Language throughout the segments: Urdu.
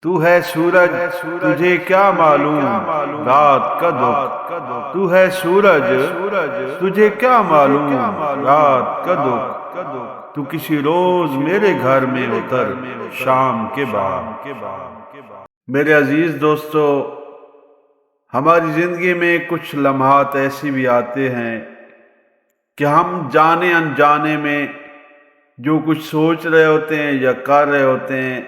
تو ہے سورج تجھے کیا معلوم رات کا دکھ، تو ہے سورج تجھے کیا معلوم رات کا دکھ، تو کسی روز میرے گھر میں اتر شام کے بعد۔ میرے عزیز دوستو، ہماری زندگی میں کچھ لمحات ایسی بھی آتے ہیں کہ ہم جانے انجانے میں جو کچھ سوچ رہے ہوتے ہیں یا کر رہے ہوتے ہیں،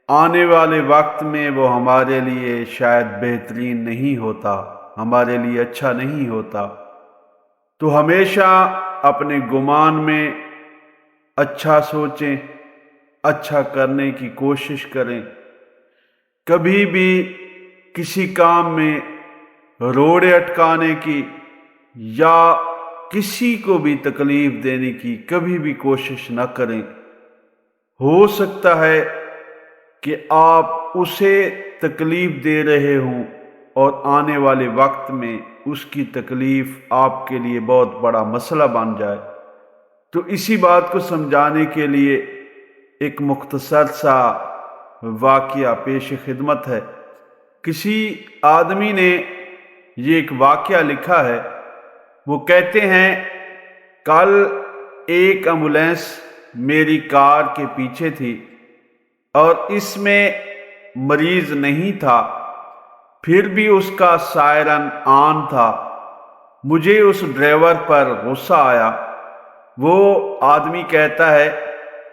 آنے والے وقت میں وہ ہمارے لیے شاید بہترین نہیں ہوتا، ہمارے لیے اچھا نہیں ہوتا۔ تو ہمیشہ اپنے گمان میں اچھا سوچیں، اچھا کرنے کی کوشش کریں۔ کبھی بھی کسی کام میں روڑے اٹکانے کی یا کسی کو بھی تکلیف دینے کی کبھی بھی کوشش نہ کریں۔ ہو سکتا ہے کہ آپ اسے تکلیف دے رہے ہوں اور آنے والے وقت میں اس کی تکلیف آپ کے لیے بہت بڑا مسئلہ بن جائے۔ تو اسی بات کو سمجھانے کے لیے ایک مختصر سا واقعہ پیش خدمت ہے۔ کسی آدمی نے یہ ایک واقعہ لکھا ہے۔ وہ کہتے ہیں، کل ایک ایمبولینس میری کار کے پیچھے تھی اور اس میں مریض نہیں تھا، پھر بھی اس کا سائرن آن تھا۔ مجھے اس ڈرائیور پر غصہ آیا۔ وہ آدمی کہتا ہے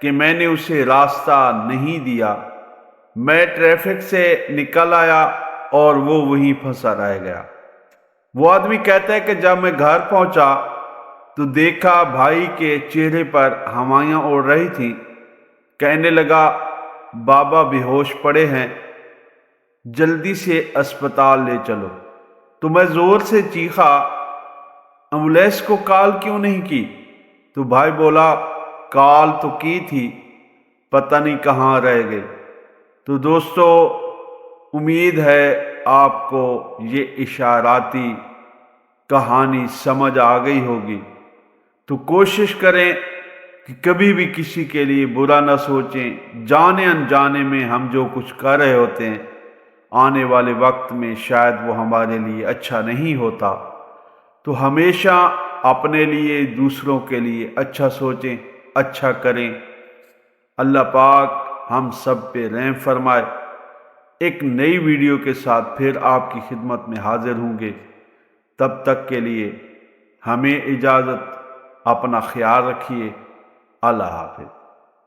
کہ میں نے اسے راستہ نہیں دیا، میں ٹریفک سے نکل آیا اور وہ وہیں پھنسا رہ گیا۔ وہ آدمی کہتا ہے کہ جب میں گھر پہنچا تو دیکھا بھائی کے چہرے پر ہوائیاں اڑ رہی تھیں۔ کہنے لگا، بابا بے ہوش پڑے ہیں، جلدی سے اسپتال لے چلو۔ تو میں زور سے چیخا، ایمبولینس کو کال کیوں نہیں کی؟ تو بھائی بولا، کال تو کی تھی، پتہ نہیں کہاں رہ گئی۔ تو دوستو، امید ہے آپ کو یہ اشاراتی کہانی سمجھ آ گئی ہوگی۔ تو کوشش کریں کہ کبھی بھی کسی کے لیے برا نہ سوچیں۔ جانے انجانے میں ہم جو کچھ کر رہے ہوتے ہیں، آنے والے وقت میں شاید وہ ہمارے لیے اچھا نہیں ہوتا۔ تو ہمیشہ اپنے لیے، دوسروں کے لیے اچھا سوچیں، اچھا کریں۔ اللہ پاک ہم سب پہ رحم فرمائے۔ ایک نئی ویڈیو کے ساتھ پھر آپ کی خدمت میں حاضر ہوں گے۔ تب تک کے لیے ہمیں اجازت، اپنا خیال رکھیے۔ اللہ حافظ۔